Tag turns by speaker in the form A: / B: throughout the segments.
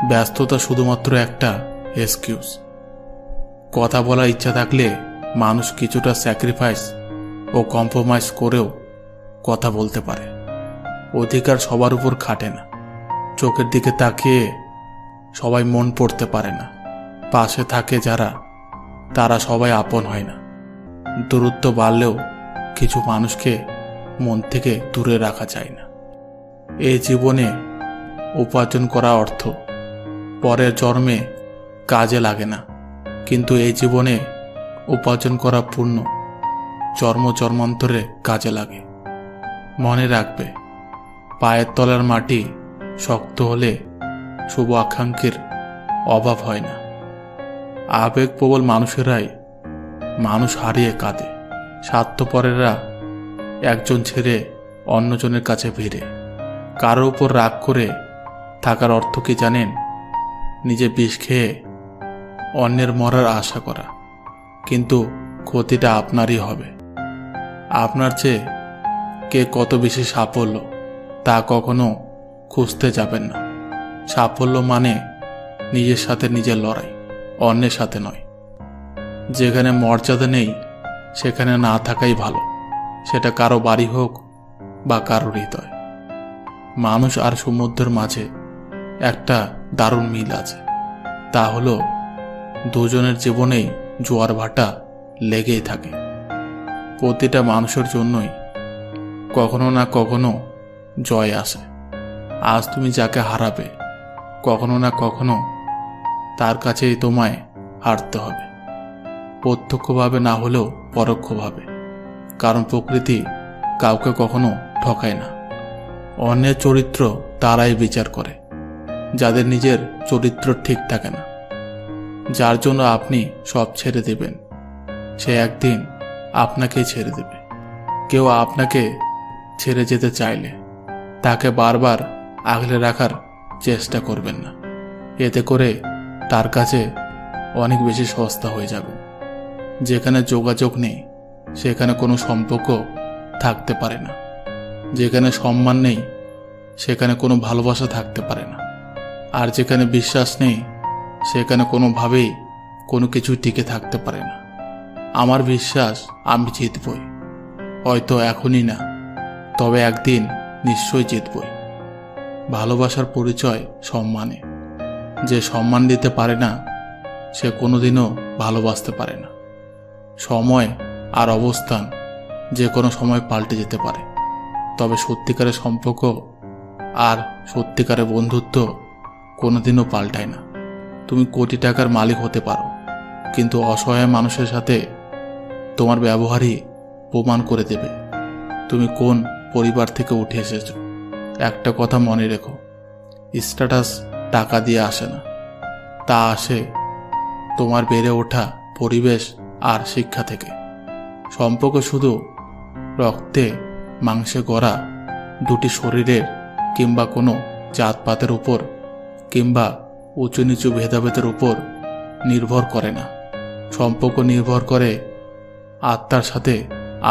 A: ব্যস্ততা শুধুমাত্র একটা এক্সকিউজ। কথা বলার ইচ্ছা থাকলে মানুষ কিছুটা স্যাক্রিফাইস ও কম্প্রোমাইজ করেও কথা বলতে পারে। অধিকার সবার উপর খাটে না। চোখের দিকে তাকিয়ে সবাই মন পড়তে পারে না। পাশে থাকে যারা, তারা সবাই আপন হয় না। দূরত্ব বাড়লেও কিছু মানুষকে মন থেকে দূরে রাখা যায় না। এই জীবনে উপার্জন করা অর্থ পরের জন্মে কাজে লাগে না, কিন্তু এই জীবনে উপার্জন করা পুণ্য জন্ম জন্মান্তরে কাজে লাগে। মনে রাখবে, পায়ের তলার মাটি শক্ত হলে শুভ আকাঙ্ক্ষীর অভাব হয় না। আবেগপ্রবল মানুষেরাই মানুষ হারিয়ে কাঁদে। স্বার্থপরেরা একজন ছেড়ে অন্যজনের কাছে ভিড়ে। কারোর উপর রাগ করে থাকার অর্থ কি জানেন? নিজে বিষ খেয়ে অন্যের মরার আশা করা, কিন্তু ক্ষতিটা আপনারই হবে। আপনার চেয়ে কে কত বেশি সাফল্য তা কখনো খুঁজতে যাবেন না। সাফল্য মানে নিজের সাথে নিজের লড়াই, অন্যের সাথে নয়। যেখানে মর্যাদা নেই সেখানে না থাকাই ভালো, সেটা কারো বাড়ি হোক বা কারো হৃদয়। মানুষ আর সমুদ্রের মাঝে একটা দারুণ মিল আছে, তা হলো দুজনের জীবনেই জোয়ার ভাটা লেগেই থাকে। প্রতিটা মানুষের জন্যই কখনো না কখনো জয় আসে। আজ তুমি যাকে হারাবে, কখনো না কখনো তার কাছেই তোমায় হারতে হবে, প্রত্যক্ষভাবে না হলেও পরোক্ষভাবে। কারণ প্রকৃতি কাউকে কখনো ঠকায় না। অন্যের চরিত্র তারাই বিচার করে যাদের নিজের চরিত্র ঠিক থাকে না। যার জন্য আপনি সব ছেড়ে দেবেন, সে একদিন আপনাকেই ছেড়ে দেবে। কেউ আপনাকে ছেড়ে যেতে চাইলে তাকে বারবার আগলে রাখার চেষ্টা করবেন না। এতে করে তার কাছে অনেক বেশি সস্তা হয়ে যাবে। যেখানে যোগাযোগ নেই সেখানে কোনো সম্পর্ক থাকতে পারে না। যেখানে সম্মান নেই সেখানে কোনো ভালোবাসা থাকতে পারে না। আর যেখানে বিশ্বাস নেই সেখানে কোনোভাবেই কোনো কিছু টিকে থাকতে পারে না। আমার বিশ্বাস আমি জিতবই, হয়তো এখনই না, তবে একদিন নিশ্চয়ই জিতবই। ভালোবাসার পরিচয় সম্মানে। যে সম্মান দিতে পারে না সে কোনোদিনও ভালোবাসতে পারে না। সময় আর অবস্থান যে কোনো সময় পাল্টে যেতে পারে, তবে সত্যিকারের সম্পর্ক আর সত্যিকারের বন্ধুত্ব কোনোদিনও পাল্টায় না। তুমি কোটি টাকার মালিক হতে পারো, কিন্তু অসহায় মানুষের সাথে তোমার ব্যবহারই প্রমাণ করে দেবে তুমি কোন পরিবার থেকে উঠে এসেছো। একটা কথা মনে রেখো, স্ট্যাটাস টাকা দিয়ে আসে না, তা আসে তোমার বেড়ে ওঠা পরিবেশ আর শিক্ষা থেকে। সম্পর্ক শুধু রক্তে মাংসে গড়া দুটি শরীরের কিংবা কোনো জাতপাতের উপর কিংবা উঁচু নিচু ভেদাভেদের উপর নির্ভর করে না। সম্পর্ক নির্ভর করে আত্মার সাথে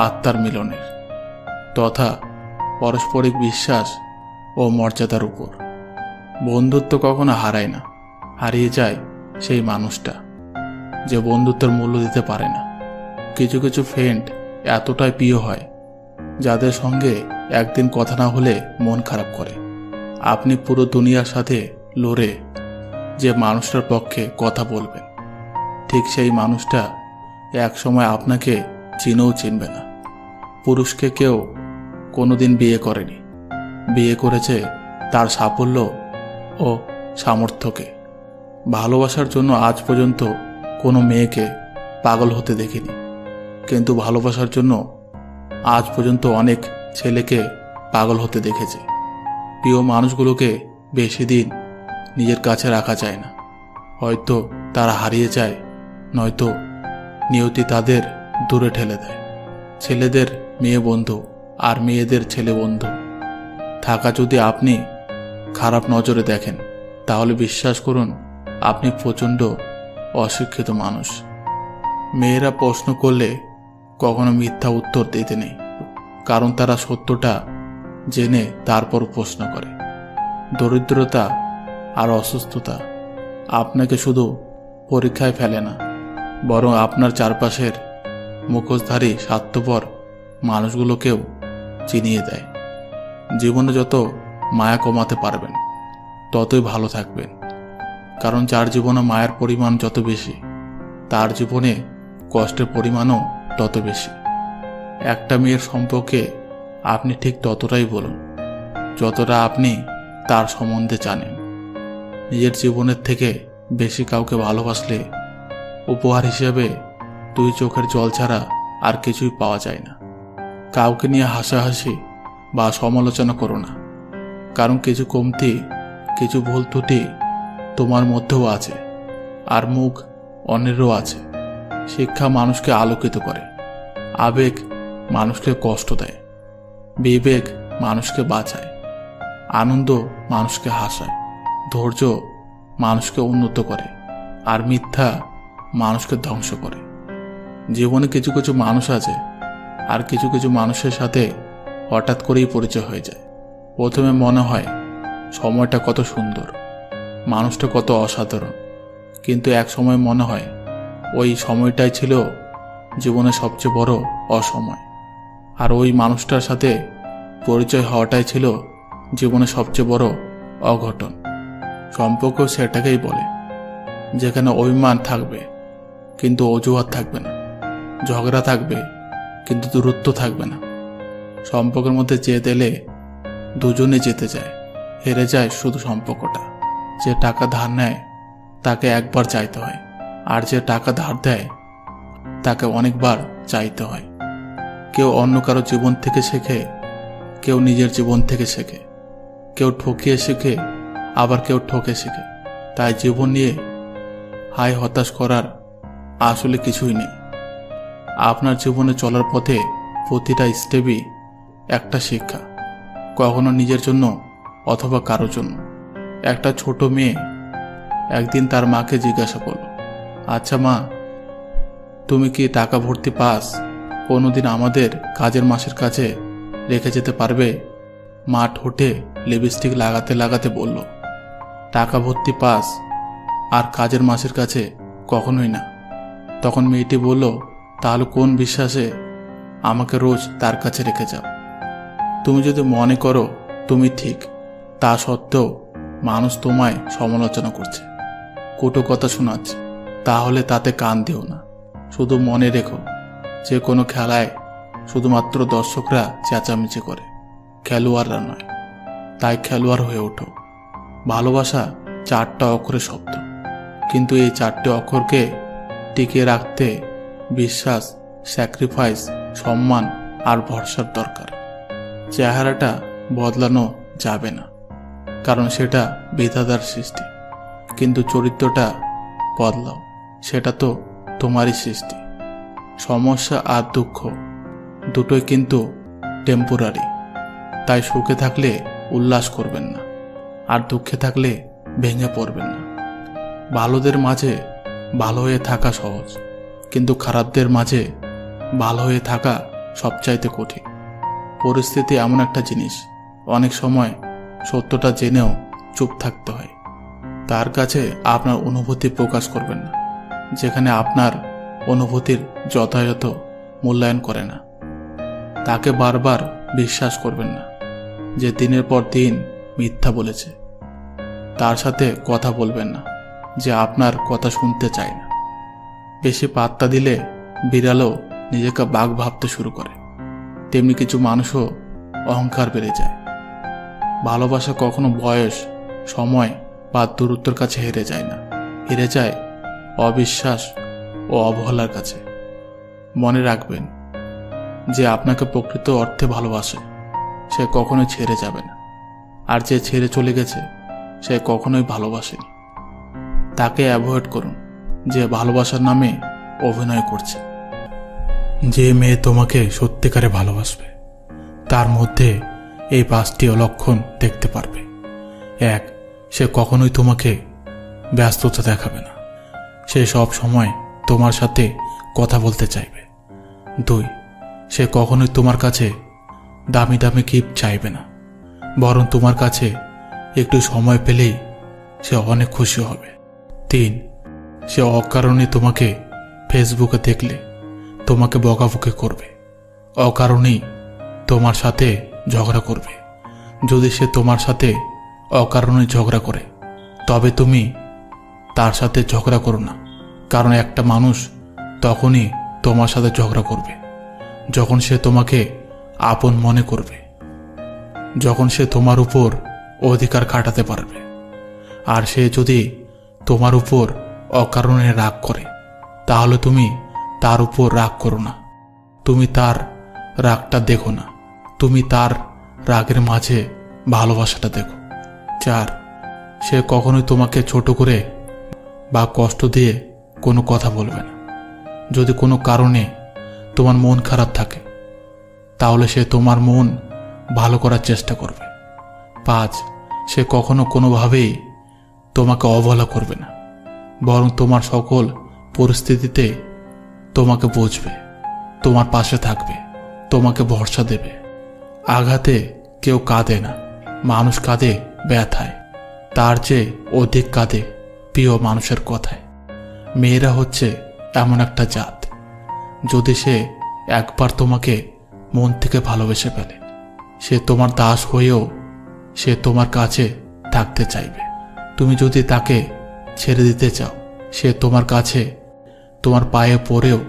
A: আত্মার মিলনের তথা পারস্পরিক বিশ্বাস ও মর্যাদার উপর। বন্ধুত্ব কখনো হারায় না, হারিয়ে যায় সেই মানুষটা যে বন্ধুত্বের মূল্য দিতে পারে না। কিছু কিছু ফ্রেন্ড এতটাই প্রিয় হয় যাদের সঙ্গে একদিন কথা না হলে মন খারাপ করে। আপনি পুরো দুনিয়ার সাথে লড়ে যে মানুষটার পক্ষে কথা বলবেন, ঠিক সেই মানুষটা এক সময় আপনাকে চিনেও চিনবে না। পুরুষকে কেউ কোনোদিন বিয়ে করেনি, বিয়ে করেছে তার সাফল্য ও সামর্থ্যকে। ভালোবাসার জন্য আজ পর্যন্ত কোনো মেয়েকে পাগল হতে দেখিনি, কিন্তু ভালোবাসার জন্য আজ পর্যন্ত অনেক ছেলেকে পাগল হতে দেখেছে। প্রিয় মানুষগুলোকে বেশি দিন নিজের কাছে রাখা যায় না। হয়তো তারা হারিয়ে যায়, নয়তো নিয়তি তাদের দূরে ঠেলে দেয়। ছেলেদের মেয়ে বন্ধু আর মেয়েদের ছেলে বন্ধু থাকা যদি আপনি খারাপ নজরে দেখেন, তাহলে বিশ্বাস করুন আপনি প্রচণ্ড অশিক্ষিত মানুষ। মেয়েরা প্রশ্ন করলে কখনো মিথ্যা উত্তর দিতে নেই, কারণ তারা সত্যটা জেনে তারপর প্রশ্ন করে। দরিদ্রতা আর অসুস্থতা আপনাকে শুধু পরীক্ষায় ফেলে না, বরং আপনার চারপাশের মুখোশধারী স্বার্থপর মানুষগুলোকেও চিনিয়ে দেয়। জীবনে যত মায়া কমাতে পারবেন ততই ভালো থাকবেন, কারণ যার জীবনে মায়ের পরিমাণ যত বেশি, তার জীবনে কষ্টের পরিমাণও তত বেশি। একটা মেয়ের সম্পর্কে আপনি ঠিক ততটাই বলুন যতটা আপনি তার সম্বন্ধে জানেন। নিজের জীবনের থেকে বেশি কাউকে ভালোবাসলে উপহার হিসেবে 2 চোখের জল ছাড়া আর কিছুই পাওয়া যায় না। কাউকে নিয়ে হাসাহাসি বা সমালোচনা করো না, কারণ কিছু কমতি, কিছু ভুল ত্রুটি তোমার মধ্যেও আছে, আর মুখ অন্যেরও আছে। শিক্ষা মানুষকে আলোকিত করে, আবেগ মানুষকে কষ্ট দেয়, বিবেক মানুষকে বাঁচায়, আনন্দ মানুষকে হাসায়, ধৈর্য মানুষকে উন্নত করে, আর মিথ্যা মানুষকে ধ্বংস করে। জীবনে কিছু কিছু মানুষ আছে, আর কিছু কিছু মানুষের সাথে হঠাৎ করেই পরিচয় হয়ে যায়। প্রথমে মনে হয় সময়টা কত সুন্দর, মানুষটা কত অসাধারণ, কিন্তু এক সময় মনে হয় ওই সময়টাই ছিল জীবনের সবচেয়ে বড় অসময়, আর ওই মানুষটার সাথে পরিচয় হওয়াটাই ছিল জীবনের সবচেয়ে বড় অঘটন। সম্পর্ক সেটাকেই বলে যেখানে অভিমান থাকবে কিন্তু অজুহাত থাকবে না, ঝগড়া থাকবে কিন্তু দূরত্ব থাকবে না। সম্পর্কের মধ্যে জেদ এলে দুজনে যেতে যায়, হেরে যায় শুধু সম্পর্কটা। যে টাকা ধার নেয় তাকে একবার চাইতে হয়, আর যে টাকা ধার দেয় তাকে অনেকবার চাইতে হয়। কেউ অন্য কারো জীবন থেকে শেখে, কেউ নিজের জীবন থেকে শেখে, কেউ ঠকিয়ে শেখে, আবার কেউ ঠকে শেখে। তাই জীবন নিয়ে হাই হতাশ করার আসলে কিছুই নেই। আপনার জীবনে চলার পথে প্রতিটা স্টেপই একটা শিক্ষা, কখনো নিজের জন্য অথবা কারোর জন্য। একটা ছোট মেয়ে একদিন তার মাকে জিজ্ঞাসা করল, আচ্ছা মা, তুমি কি টাকা ভর্তি পাস কোনোদিন আমাদের কাজের মাসের কাছে রেখে যেতে পারবে? মা ঠোঁটে লিপস্টিক লাগাতে লাগাতে বলল, টাকা ভর্তি পাস আর কাজের মাসের কাছে কখনোই না। তখন মেয়েটি বলল, তাহলে কোন বিশ্বাসে আমাকে রোজ তার কাছে রেখে যাও? তুমি যদি মনে করো তুমি ঠিক, তা সত্ত্বেও মানুষ তোমায় সমালোচনা করছে, কটু কথা শোনাচ্ছে, তাহলে তাতে কান দিও না। শুধু মনে রেখো, যে কোনো খেলায় শুধুমাত্র দর্শকরা চেঁচামেচি করে, খেলোয়াড়রা নয়। তাই খেলোয়াড় হয়ে ওঠো। ভালোবাসা 4টা অক্ষরের শব্দ, কিন্তু এই 4টে অক্ষরকে টিকিয়ে রাখতে বিশ্বাস, স্যাক্রিফাইস, সম্মান আর ভরসার দরকার। চেহারাটা বদলানো যাবে না, কারণ সেটা বিধাতার সৃষ্টি, কিন্তু চরিত্রটা বদলাও, সেটা তো তোমারই সৃষ্টি। সমস্যা আর দুঃখ দুটোই কিন্তু টেম্পোরারি, তাই সুখে থাকলে উল্লাস করবেন না, আর দুঃখে থাকলে ভেঙে পড়বেন না। ভালোদের মাঝে ভালো হয়ে থাকা সহজ, কিন্তু খারাপদের মাঝে ভালো হয়ে থাকা সবচাইতে কঠিন। পরিস্থিতি এমন একটা জিনিস, অনেক সময় সত্যটা জেনেও চুপ থাকতে হয়। তার কাছে আপনার অনুভূতি প্রকাশ করবেন না যেখানে আপনার অনুভূতির যথাযথ মূল্যায়ন করে না। তাকে বারবার বিশ্বাস করবেন না যে দিনের পর দিন মিথ্যা বলেছে। তার সাথে কথা বলবেন না যে আপনার কথা শুনতে চায় না। বেশি পাত্তা দিলে বিড়ালও নিজেকে বাঘ ভাবতে শুরু করে, তেমনি কিছু মানুষও অহংকার বেড়ে যায়। ভালোবাসা কখনো বয়স, সময় বা দূরত্বের কাছে হেরে যায় না, হেরে যায় অবিশ্বাস ও অবহেলার কাছে। মনে রাখবেন, যে আপনাকে প্রকৃত অর্থে ভালোবাসে সে কখনোই ছেড়ে যাবে না, আর যে ছেড়ে চলে গেছে সে কখনোই ভালোবাসেনি। তাকে অ্যাভয়েড করুন যে ভালোবাসার নামে অভিনয় করছে। যে মেয়ে তোমাকে সত্যিকারে ভালোবাসবে তার মধ্যে এই 5টি লক্ষণ দেখতে পারবে। 1, সে কখনোই তোমাকে ব্যস্ততা দেখাবে না, সে সব সময় তোমার সাথে কথা বলতে চাইবে। 2, সে কখনোই তোমার কাছে দামি দামি গিফট চাইবে না, বরং তোমার কাছে একটু সময় পেলেই সে অনেক খুশি হবে। 3, সে অকারণে তোমাকে ফেসবুকে দেখলে তোমাকে বকাবকি করবে, অকারণেই তোমার সাথে ঝগড়া করবে। যদি সে তোমার সাথে অকারণে ঝগড়া করে তবে তুমি তার সাথে ঝগড়া করো না, কারণ একটা মানুষ তখনই তোমার সাথে ঝগড়া করবে যখন সে তোমাকে আপন মনে করবে, যখন সে তোমার উপর অধিকার খাটাতে পারবে। আর সে যদি তোমার উপর অকারণে রাগ করে তাহলে তুমি তার উপর রাগ করো না, তুমি তার রাগটা দেখো না, তুমি তার রাগের মাঝে ভালোবাসাটা দেখো। 4, সে কখনোই তোমাকে ছোট করে বা কষ্ট দিয়ে কোনো কথা বলবে না। যদি কোনো কারণে তোমার মন খারাপ থাকে তাহলে সে তোমার মন ভালো করার চেষ্টা করবে। 5, সে কখনো কোনোভাবেই তোমাকে অবহেলা করবে না, বরং তোমার সকল পরিস্থিতিতে তোমাকে বুঝবে, তোমার পাশে থাকবে, তোমাকে ভরসা দেবে। আঘাতে কেউ কাঁদে না, মানুষ কাঁদে ব্যথায়, তার চেয়ে অধিক কাঁদে প্রিয় মানুষের কথায়। মেয়েরা হচ্ছে এমন একটা জাত, যদি সে একবার তোমাকে মন থেকে ভালোবেসে ফেলে সে তোমার দাস হয়েও সে তোমার কাছে থাকতে চাইবে। তুমি যদি তাকে ছেড়ে দিতে চাও সে তোমার কাছে, তোমার পায়ে পড়েও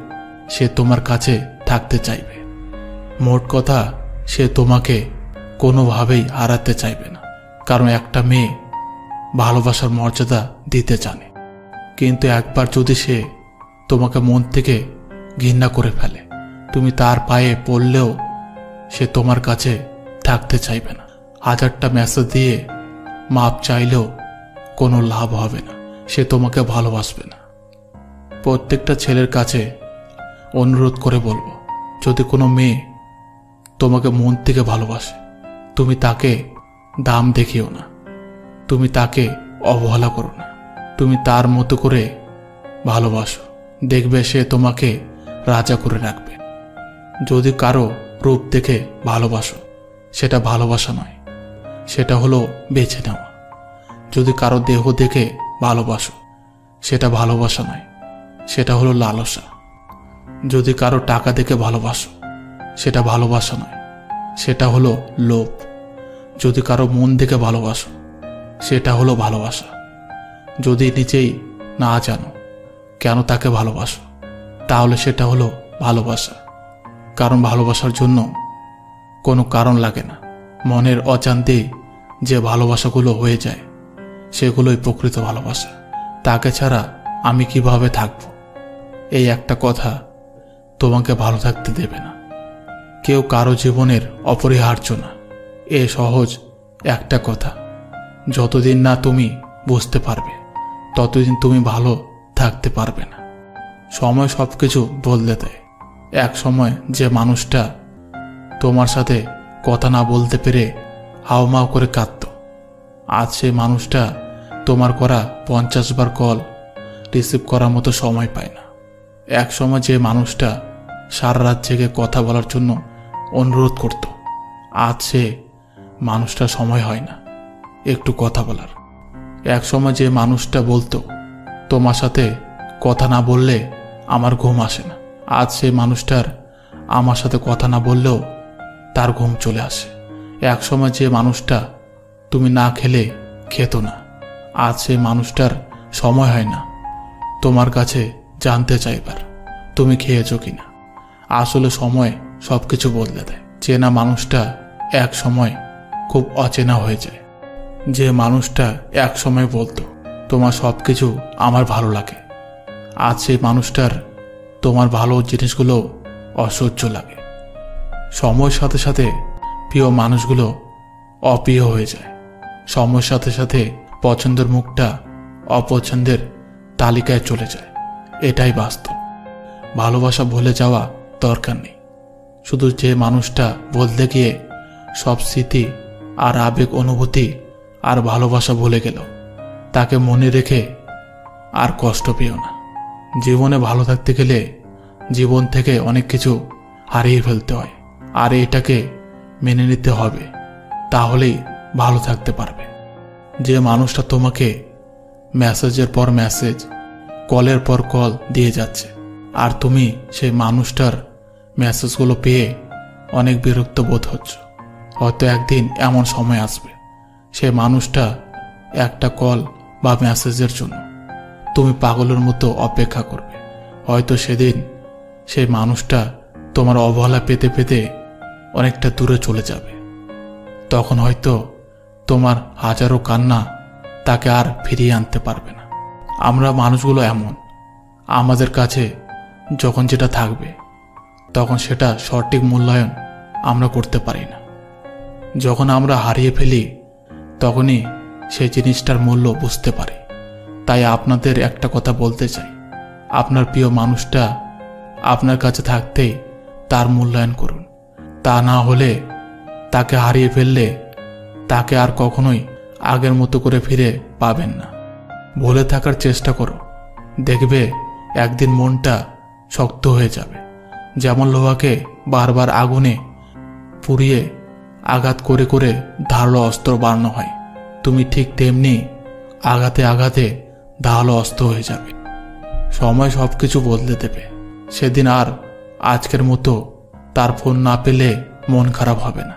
A: সে তোমার কাছে থাকতে চাইবে। মোট কথা, সে তোমাকে কোনোভাবেই হারাতে চাইবে না, কারণ একটা মেয়ে ভালোবাসার মর্যাদা দিতে জানে। কিন্তু একবার যদি সে তোমাকে মন থেকে ঘৃণা করে ফেলে তুমি তার পায়ে পড়লেও সে তোমার কাছে থাকতে চাইবে না। 1000টা মেসেজ দিয়ে মাপ চাইলেও কোনো লাভ হবে না, সে তোমাকে ভালোবাসবে না। প্রত্যেকটা ছেলের কাছে অনুরোধ করে বলবো, যদি কোনো মেয়ে তোমাকে মন থেকে ভালোবাসে তুমি তাকে দাম দেখিও না, তুমি তাকে অবহেলা করো না, তুমি তার মতো করে ভালোবাসো, দেখবে সে তোমাকে রাজা করে রাখবে। যদি কারো রূপ দেখে ভালোবাসো সেটা ভালোবাসা নয়, সেটা হলো বেছে নেওয়া। যদি কারো দেহ দেখে ভালোবাসো সেটা ভালোবাসা নয়, সেটা হলো লালসা। যদি কারো টাকা দেখে ভালোবাসো সেটা ভালোবাসা নয়, সেটা হলো লোভ। যদি কারো মন দেখে ভালোবাসো সেটা হলো ভালোবাসা। যদি নিজেই না জানো কেন তাকে ভালোবাসো তাহলে সেটা হলো ভালোবাসা, কারণ ভালোবাসার জন্য কোনো কারণ লাগে না। মনের অজান্তেই যে ভালোবাসাগুলো হয়ে যায় সেগুলোই প্রকৃত ভালোবাসা। তাকে ছাড়া আমি কিভাবে থাকব, এই একটা কথা তোমাকে ভালো থাকতে দেবে না। কেউ কারো জীবনের অপরিহার্য না, এ সহজ একটা কথা। যতদিন না তুমি বুঝতে পারবে ততদিন তুমি ভালো থাকতে পারবে না। সময় সবকিছু বদলে দেয়। এক সময় যে মানুষটা তোমার সাথে কথা না বলতে পেরে হাউমাউ করে কাঁদত, আজ সেই মানুষটা তোমার করা 50 বার কল রিসিভ করার মতো সময় পায় না। এক সময় যে মানুষটা সারা রাত জেগে কথা বলার জন্য অনুরোধ করত, আজ সে মানুষটা সময় হয় না একটু কথা বলার। এক সময় যে মানুষটা বলতো তোমার সাথে কথা না বললে আমার ঘুম আসে না, আজ সেই মানুষটার আমার সাথে কথা না বললেও তার ঘুম চলে আসে। এক সময় যে মানুষটা তুমি না খেলে খেত না, আজ সেই মানুষটার সময় হয় না তোমার কাছে জানতে চাইবার তুমি খেয়েছো কিনা। আসলে সময় সবকিছু বদলে দেয়। চেনা মানুষটা এক সময় খুব অচেনা হয়ে যায়। যে মানুষটা এক সময় বলতো তোমার সবকিছু আমার ভালো লাগে, আজ সেই মানুষটার তোমার ভালো জিনিসগুলো অসহ্য লাগে। সময়ের সাথে সাথে প্রিয় মানুষগুলো অপ্রিয় হয়ে যায়। সময়ের সাথে সাথে পছন্দের মুখটা অপছন্দের তালিকায় চলে যায়, এটাই বাস্তব। ভালোবাসা ভুলে যাওয়া দরকার নেই, শুধু যে মানুষটা বদলে গিয়ে সব স্মৃতি আর আবেগ অনুভূতি আর ভালোবাসা ভুলে গেল তাকে মনে রেখে আর কষ্ট পেও না। জীবনে ভালো থাকতে গেলে জীবন থেকে অনেক কিছু হারিয়ে ফেলতে হয়, আর এটাকে মেনে নিতে হবে, তাহলেই ভালো থাকতে পারবে। যে মানুষটা তোমাকে মেসেজের পর মেসেজ, কলের পর কল দিয়ে যাচ্ছে, আর তুমি সেই মানুষটার মেসেজগুলো পেয়ে অনেক বিরক্ত বোধ হচ্ছ। হয়তো একদিন এমন সময় আসবে সেই মানুষটা একটা কল বা মেসেজের জন্য তুমি পাগলের মতো অপেক্ষা করবে। হয়তো সেদিন সেই মানুষটা তোমার অবহেলা পেতে পেতে অনেকটা দূরে চলে যাবে। তখন হয়তো তোমার হাজারো কান্না তাকে আর ফিরিয়ে আনতে পারবে না। আমরা মানুষগুলো এমন, আমাদের কাছে যখন যেটা থাকবে তখন সেটা সঠিক মূল্যায়ন আমরা করতে পারি না। যখন আমরা হারিয়ে ফেলি তখনই সেই জিনিসটার মূল্য বুঝতে পারি। তাই আপনাদের একটা কথা বলতে চাই, আপনার প্রিয় মানুষটা আপনার কাছে থাকতেই তার মূল্যায়ন করুন। তা না হলে তাকে হারিয়ে ফেললে তাকে আর কখনোই আগের মতো করে ফিরে পাবেন না। ভুলে থাকার চেষ্টা করো, দেখবে একদিন মনটা শক্ত হয়ে যাবে। যেমন লোহাকে বারবার আগুনে পুড়িয়ে আঘাত করে করে ধারালো অস্ত্র বানানো হয়, তুমি ঠিক তেমনি আঘাতে আঘাতে ধারালো অস্ত্র হয়ে যাবে। সময় সবকিছু বদলে দেবে। সেদিন আর আজকের মতো তার ফোন না পেলে মন খারাপ হবে না।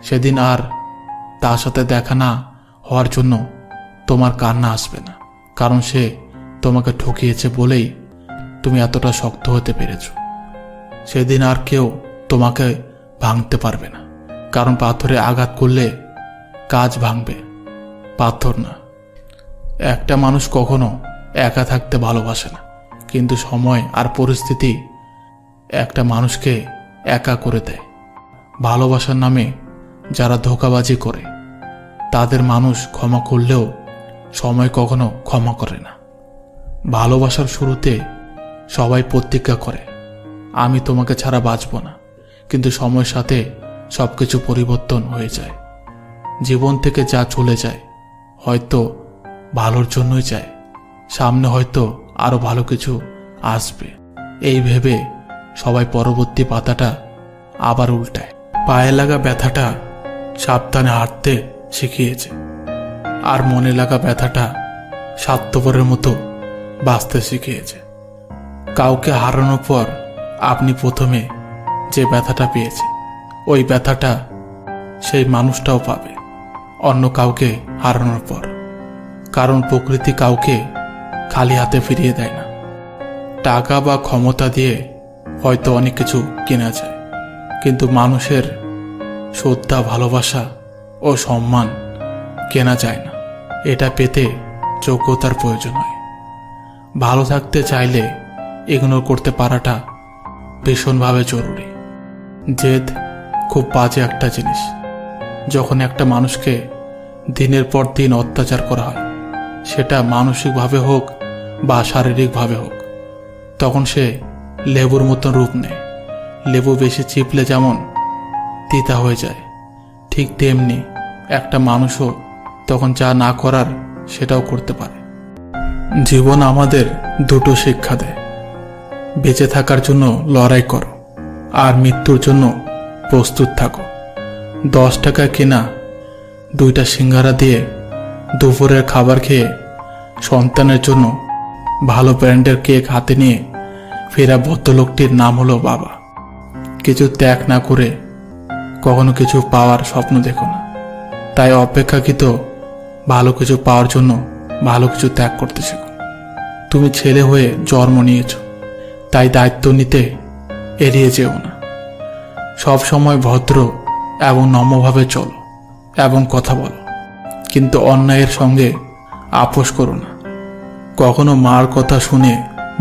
A: সেদিন আর তার সাথে দেখা না হওয়ার জন্য তোমার কান্না আসবে না, কারণ সে তোমাকে ঠকিয়েছে বলেই তুমি এতটা শক্ত হতে পেরেছ। সেদিন আর কেউ তোমাকে ভাঙতে পারবে না, কারণ পাথরে আঘাত করলে কাজ ভাঙবে, পাথর না। একটা মানুষ কখনো একা থাকতে ভালোবাসে না, কিন্তু সময় আর পরিস্থিতি একটা মানুষকে একা করে দেয়। ভালোবাসার নামে যারা ধোঁকাবাজি করে তাদের মানুষ ক্ষমা করলেও সময় কখনো ক্ষমা করে না। ভালোবাসার শুরুতে সবাই প্রতিজ্ঞা করে, আমি তোমাকে ছাড়া বাঁচব না, কিন্তু সময়ের সাথে সবকিছু পরিবর্তন হয়ে যায়। জীবন থেকে যা চলে যায় হয়তো ভালোর জন্যই যায়, সামনে হয়তো আরো ভালো কিছু আসবে, এই ভেবে সবাই পরবর্তী পাতাটা আবার উল্টায়। পায়ে লাগা ব্যথাটা সাবধানে হাঁটতে শিখিয়েছে, আর মনে লাগা ব্যথাটা স্বার্থপরের মতো বাঁচতে শিখিয়েছে। কাউকে হারানোর পর আপনি প্রথমে যে ব্যথাটা পেয়েছে ওই ব্যথাটা সেই মানুষটাও পাবে অন্য কাউকে হারানোর পর, কারণ প্রকৃতি কাউকে খালি হাতে ফিরিয়ে দেয় না। টাকা বা ক্ষমতা দিয়ে হয়তো অনেক কিছু কেনা যায়, কিন্তু মানুষের শ্রদ্ধা, ভালোবাসা ও সম্মান কেনা যায় না। এটা পেতে যোগ্যতার প্রয়োজন হয়। ভালো থাকতে চাইলে ইগনোর করতে পারাটা ভীষণভাবে জরুরি। জেদ খুব বাজে একটা জিনিস। যখন একটা মানুষকে দিনের পর দিন অত্যাচার করা হয়, সেটা মানসিকভাবে হোক বা শারীরিকভাবে হোক, তখন সে লেবুর মতো রূপ নেয়। লেবু বেশি চিপলে যেমন তিতা হয়ে যায়, ঠিক তেমনি একটা মানুষও তখন যা না করার সেটাও করতে পারে। জীবন আমাদের দুটো শিক্ষা দেয়, বেঁচে থাকার জন্য লড়াই করো আর মৃত্যুর জন্য প্রস্তুত থাকো। 10 টাকা কেনা 2টা সিঙ্গারা দিয়ে দুপুরের খাবার খেয়ে সন্তানের জন্য ভালো ব্র্যান্ডের কেক হাতে নিয়ে ফেরা ভদ্রলোকটির নাম হলো বাবা। কিছু ত্যাগ না করে কখনো কিছু পাওয়ার স্বপ্ন দেখো না। তাই অপেক্ষাকৃত ভালো কিছু পাওয়ার জন্য ভালো কিছু ত্যাগ করতে শেখো। তুমি ছেলে হয়ে জন্ম নিয়েছ, তাই দায়িত্ব নিতে এড়িয়ে যেও না। সব সময় ভদ্র এবং নম্রভাবে চলো এবং কথা বলো, কিন্তু অন্যায়ের সঙ্গে আপোষ করো না। কখনো মার কথা শুনে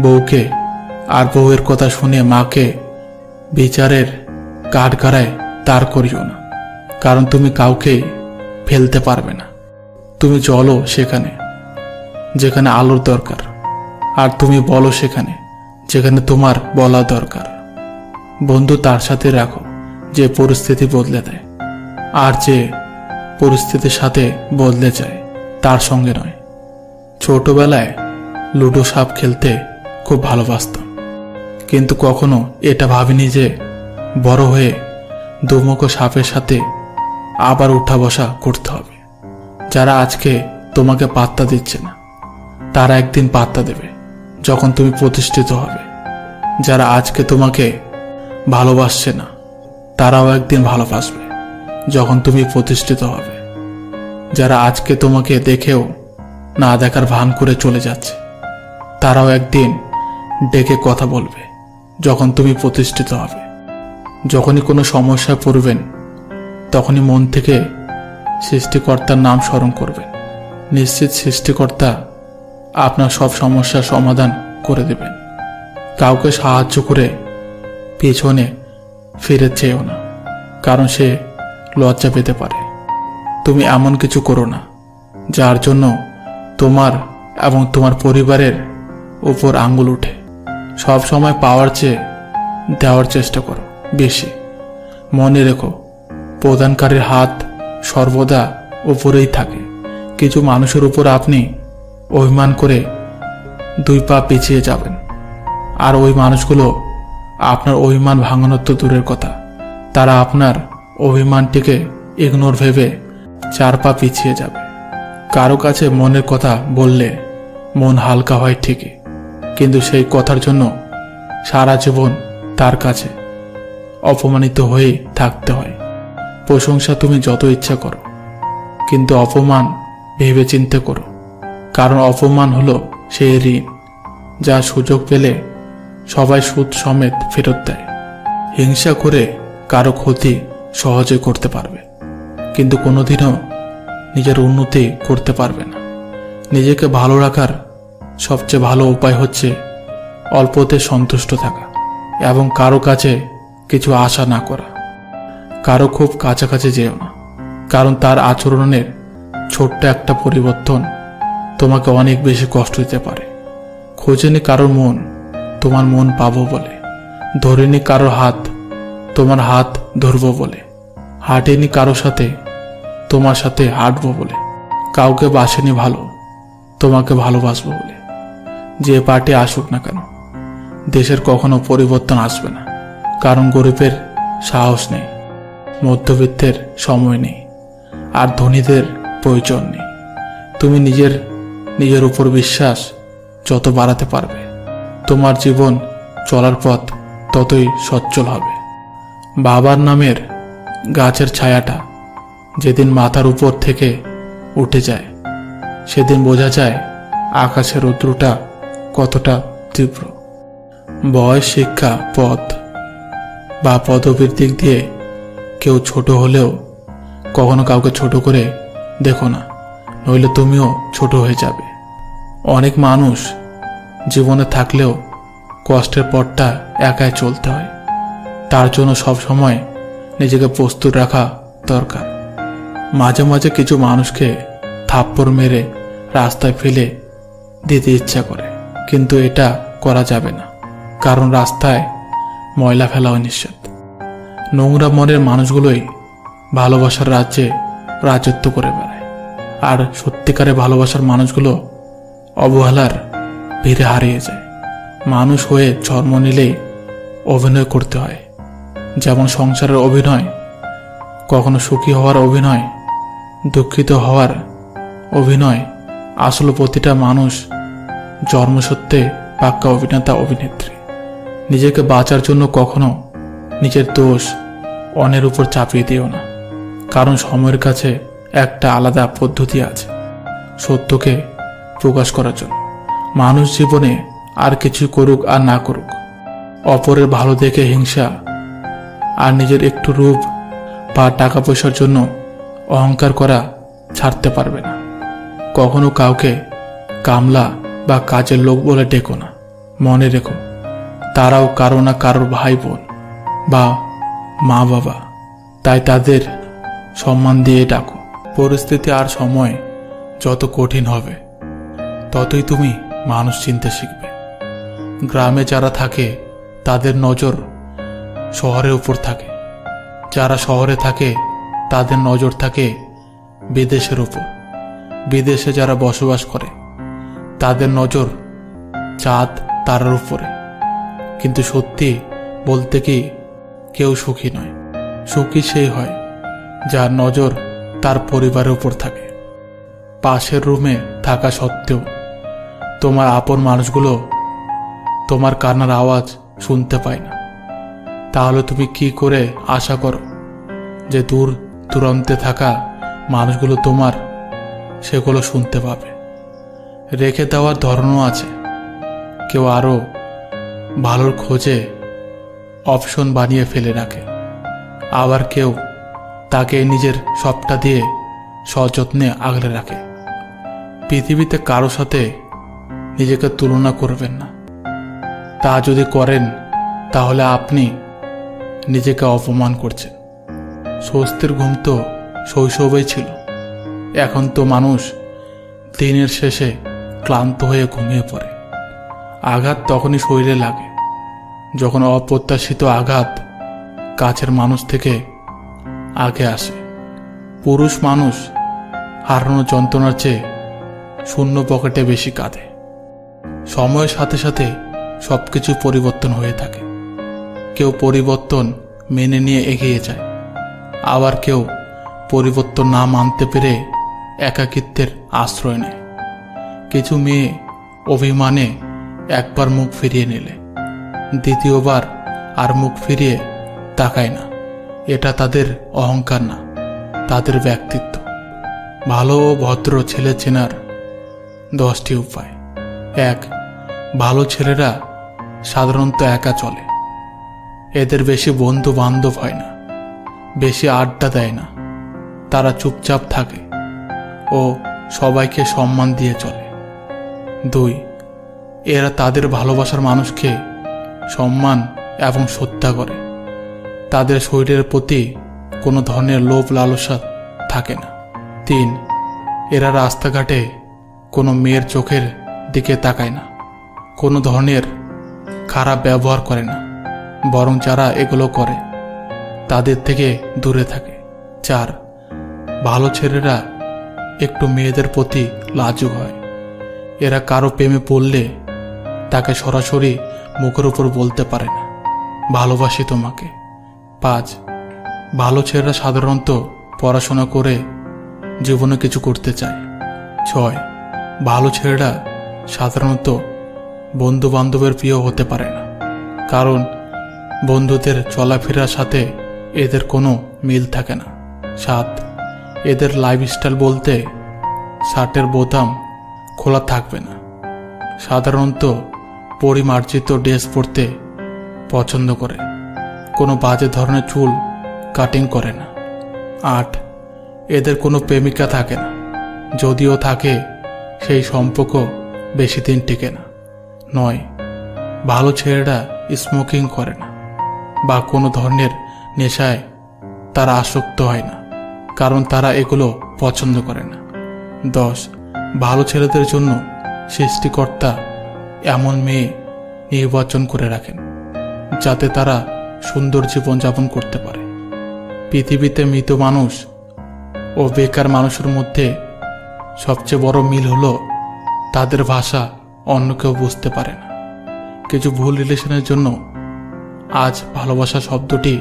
A: বউকে আর বউয়ের কথা শুনে মাকে বিচারের কাঠগড়ায় দাঁড় করিও না, কারণ তুমি কাউকে ফেলতে পারবে না। তুমি চলো সেখানে যেখানে আলোর দরকার, আর তুমি বলো সেখানে যেখানে তোমার বলা দরকার। বন্ধু তার সাথে রাখো যে পরিস্থিতি বদলে দেয়, আর যে পরিস্থিতির সাথে বদলে যায় তার সঙ্গে নয়। ছোটবেলায় লুডো সাপ খেলতে খুব ভালোবাসতাম, কিন্তু কখনো এটা ভাবিনি যে বড় হয়ে দুমুখো সাপের সাথে আবার উঠা বসা করতে হবে। যারা আজকে তোমাকে পাত্তা দিচ্ছে না তারা একদিন পাত্তা দেবে যখন তুমি প্রতিষ্ঠিত হবে। যারা আজকে তোমাকে ভালোবাসছে না, তারাও একদিন ভালোবাসবে যখন তুমি প্রতিষ্ঠিত হবে। যারা আজকে তোমাকে দেখেও না দেখার ভান করে চলে যাচ্ছে, তারাও একদিন ডেকে কথা বলবে যখন তুমি প্রতিষ্ঠিত হবে। যখনই কোনো সমস্যায় পড়বেন, তখনই মন থেকে সৃষ্টিকর্তার নাম স্মরণ করবেন। নিশ্চিত সৃষ্টিকর্তা আপনার সব সমস্যার সমাধান করে দেবেন। কাউকে সাহায্য করে পেছনে ফিরে চেয়েও না, কারণ সে লজ্জা পেতে পারে। তুমি এমন কিছু করো না যার জন্য তোমার এবং তোমার পরিবারের উপর আঙ্গুল উঠে। সব সময় পাওয়ার চেয়ে দেওয়ার চেষ্টা করো বেশি। মনে রেখো, প্রদানকারীর হাত সর্বদা উপরেই থাকে। কিছু মানুষের উপর আপনি অভিমান করে 2 পা পিছিয়ে যাবেন, আর ওই মানুষগুলো আপনার অভিমান ভাঙানোর তো দূরের কথা, তারা আপনার অভিমানটিকে ইগনোর ভেবে 4 পা পিছিয়ে যাবে। কারো কাছে মনের কথা বললে মন হালকা হয় ঠিকই, কিন্তু সেই কথার জন্য সারা জীবন তার কাছে অপমানিত হয়ে থাকতে হয়। প্রশংসা তুমি যত ইচ্ছা করো, কিন্তু অপমান ভেবে চিন্তে করো, কারণ অপমান হলো সেই ঋণ যা সুযোগ পেলে সবাই সুদ সমেত ফেরত দেয়। হিংসা করে কারো ক্ষতি সহজে করতে পারবে, কিন্তু কোনোদিনও নিজের উন্নতি করতে পারবে না। নিজেকে ভালো রাখার সবচেয়ে ভালো উপায় হচ্ছে অল্পতে সন্তুষ্ট থাকা এবং কারো কাছে কিছু আশা না করা। কারো খুব কাছাকাছি যেও না, কারণ তার আচরণের ছোট্ট একটা পরিবর্তন তোমাকে অনেক বেশি কষ্ট দিতে পারে। খোঁজেনি কারোর মন তোমার মন পাবো বলে, ধরেনি কারোর হাত তোমার হাত ধরবো বলে, হাঁটেনি কারো সাথে তোমার সাথে হাঁটবো বলে, কাউকে বাসেনি ভালো তোমাকে ভালোবাসবো বলে। যে পার্টি আসুক না কেন, দেশের কখনো পরিবর্তন আসবে না, কারণ গরিবের সাহস নেই, মধ্যবিত্তের সময় নেই, আর ধনীদের প্রয়োজন নেই। তুমি নিজের উপর বিশ্বাস যত বাড়াতে পারবে, তোমার জীবন চলার পথ ততই সচ্ছল হবে। বাবার নামের গাছের ছায়াটা যেদিন মাথার উপর থেকে উঠে যায়, সেদিন বোঝা যায় আকাশের রৌদ্রটা কতটা তীব্র। বয়স, শিক্ষা, পদ বা পদবীর দিক দিয়ে কেউ ছোট হলেও কখনো কাউকে ছোট করে দেখো না, নইলে তুমিও ছোট হয়ে যাবে। অনেক মানুষ জীবনে থাকলেও কষ্টের পথটা একাই চলতে হয়, তার জন্য সব সময় নিজেকে প্রস্তুত রাখা দরকার। মাঝে মাঝে কিছু মানুষকে থাপ্পড় মেরে রাস্তায় ফেলে দিতে ইচ্ছা করে, কিন্তু এটা করা যাবে না, কারণ রাস্তায় ময়লা ফেলাও নিষেধ। নোংরা মনের মানুষগুলোই ভালোবাসার রাজ্যে রাজত্ব করে বেড়ায়, আর সত্যিকারে ভালোবাসার মানুষগুলো অবহেলার ভিড়ে হারিয়ে যায়। মানুষ হয়ে জন্ম নিলেই অভিনয় করতে হয়, যেমন সংসারের অভিনয়, কখনো সুখী হওয়ার অভিনয়, দুঃখিত হওয়ার অভিনয়। আসলে প্রতিটা মানুষ জন্মসত্ত্বে পাক্কা অভিনেতা অভিনেত্রী। নিজেকে বাঁচার জন্য কখনো নিজের দোষ অন্যের উপর চাপিয়ে দিও না, কারণ সময়ের কাছে একটা আলাদা পদ্ধতি আছে সত্যকে প্রকাশ করার জন্য। মানুষ জীবনে আর কিছু করুক আর না করুক, অপরের ভালো দেখে হিংসা আর নিজের একটু রূপ বা টাকা পয়সার জন্য অহংকার করা ছাড়তে পারবে না। কখনো কাউকে কামলা বা কাজের লোক বলে ডেকো না। মনে রেখো, তারাও কারো না কারোর ভাই বোন বা মা বাবা, তাই তাদের সম্মান দিয়ে ডাকো। পরিস্থিতি আর সময় যত কঠিন হবে, ততই তুমি মানুষ চিনতে শিখবে। গ্রামে যারা থাকে তাদের নজর শহরের উপর থাকে, যারা শহরে থাকে তাদের নজর থাকে বিদেশের উপর, বিদেশে যারা বসবাস করে তাদের নজর চাঁদ তারার উপরে। কিন্তু সত্যি বলতে কি, কেউ সুখী নয়। সুখী সেই হয় যার নজর তার পরিবারের উপর থাকে। পাশের রুমে থাকা সত্ত্বেও তোমার আপন মানুষগুলো তোমার কান্নার আওয়াজ শুনতে পায় না, তাহলে তুমি কি করে আশা করো যে দূর দূরান্তে থাকা মানুষগুলো তোমার সেগুলো শুনতে পাবে? রেখে দেওয়ার ধরনও আছে। কেউ আরও ভালোর খোঁজে অপশন বানিয়ে ফেলে রাখে, আবার কেউ তাকে নিজের সবটা দিয়ে সযত্নে আগলে রাখে। পৃথিবীতে কারো সাথে নিজেকে তুলনা করবেন না। তা যদি করেন তাহলে আপনি নিজেকে অপমান করছেন। স্বস্তির ঘুম তো শৈশবেই ছিল, এখন তো মানুষ দিনের শেষে ক্লান্ত হয়ে ঘুমিয়ে পড়ে। আঘাত তখনই শরীরে লাগে যখন অপ্রত্যাশিত আঘাত কাছের মানুষ থেকে আগে আসে। পুরুষ মানুষ হারানোর যন্ত্রণার চেয়ে শূন্য পকেটে বেশি কাঁদে। সময়ের সাথে সাথে সবকিছু পরিবর্তন হয়ে থাকে। কেউ পরিবর্তন মেনে নিয়ে এগিয়ে যায়, আবার কেউ পরিবর্তন না মানতে পেরে একাকিত্বের আশ্রয় নেয়। কিছু মেয়ে অভিমানে একবার মুখ ফিরিয়ে নিলে দ্বিতীয়বার আর মুখ ফিরিয়ে তাকায় না। এটা তাদের অহংকার না, তাদের ব্যক্তিত্ব। ভালো ও ভদ্র ছেলে চেনার 10টি উপায়। 1. ভালো ছেলেরা সাধারণত একা চলে। এদের বেশি বন্ধু বান্ধব হয় না, বেশি আড্ডা দেয় না। তারা চুপচাপ থাকে ও সবাইকে সম্মান দিয়ে চলে। 2. এরা তাদের ভালোবাসার মানুষকে সম্মান এবং শ্রদ্ধা করে। তাদের শরীরের প্রতি কোনো ধরনের লোভ লালসা থাকে না। 3. এরা রাস্তাঘাটে কোনো মেয়ের চোখের দিকে তাকায় না, কোনো ধরনের খারাপ ব্যবহার করে না, বরং যারা এগুলো করে তাদের থেকে দূরে থাকে। 4. ভালো ছেলেরা একটু মেয়েদের প্রতি লাজুক হয়। এরা কারো প্রেমে পড়লে তাকে সরাসরি মুখের উপর বলতে পারে না, ভালোবাসি তোমাকে। 5. ভালো ছেলেরা সাধারণত পড়াশোনা করে জীবনে কিছু করতে চায়। 6. ভালো ছেলেরা সাধারণত বন্ধু বান্ধবের প্রিয় হতে পারে না, কারণ বন্ধুদের চলাফেরার সাথে এদের কোনো মিল থাকে না। 7. এদের লাইফস্টাইল বলতে শার্টের বোতাম খোলা থাকবে না, সাধারণত পরিমার্জিত ড্রেস পরতে পছন্দ করে, কোনো বাজে ধরনের চুল কাটিং করে না। 8. এদের কোনো প্রেমিকা থাকে না, যদিও থাকে সেই সম্পর্ক বেশি দিন টিকে না। 9. ভালো ছেলেরা স্মোকিং করে না বা কোনো ধরনের নেশায় তারা আসক্ত হয় না, কারণ তারা এগুলো পছন্দ করে না। 10. ভালো ছেলেদের জন্য সৃষ্টিকর্তা এমন মেয়ে নির্বাচন করে রাখেন যাতে তারা সুন্দর জীবনযাপন করতে পারে। পৃথিবীতে মৃত মানুষ ও বেকার মানুষের মধ্যে সবচেয়ে বড় মিল হলো তাদের ভাষা অন্য কেউ বুঝতে পারে না। কিছু ভুল রিলেশনের জন্য আজ ভালোবাসা শব্দটি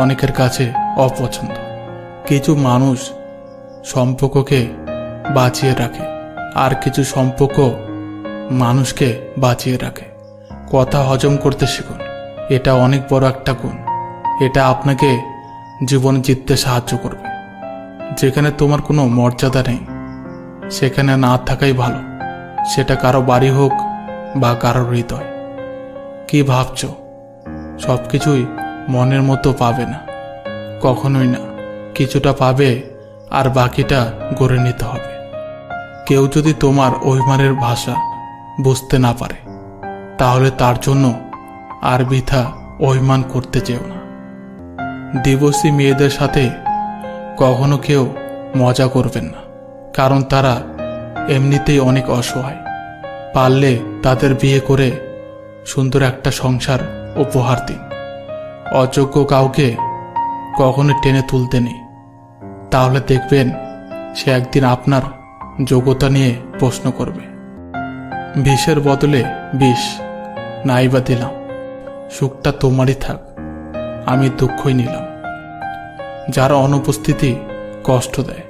A: অনেকের কাছে অপছন্দ। কিছু মানুষ সম্পর্ককে বাঁচিয়ে রাখে, আর কিছু সম্পর্ক মানুষকে বাঁচিয়ে রাখে। কথা হজম করতে শিখুন, এটা অনেক বড় একটা গুণ। এটা আপনাকে জীবনে জিততে সাহায্য করবে। যেখানে তোমার কোনো মর্যাদা নেই সেখানে না থাকাই ভালো, সেটা কারো বাড়ি হোক বা কারো হৃদয়। কি ভাবছ? সব কিছুই মনের মতো পাবে না, কখনোই না। কিছুটা পাবে আর বাকিটা গড়ে নিতে হবে। কেউ যদি তোমার অভিমানের ভাষা বুঝতে না পারে তাহলে তার জন্য আর বৃথা অভিমান করতে চেও না। ডিভোর্সি মেয়েদের সাথে কখনো কেউ মজা করবেন না, কারণ তারা এমনিতেই অনেক অসহায়। পারলে তাদের বিয়ে করে সুন্দর একটা সংসার উপহার দিন। অযোগ্য কাউকে কখনো টেনে তুলতে নেই, তাহলে দেখবেন সে একদিন আপনার যোগ্যতা নিয়ে প্রশ্ন করবে। বিষের বদলে বিষ নাইবা দিলাম, সুখটা তোমারই থাক, আমি দুঃখই নিলাম। যার অনুপস্থিতি কষ্ট দেয়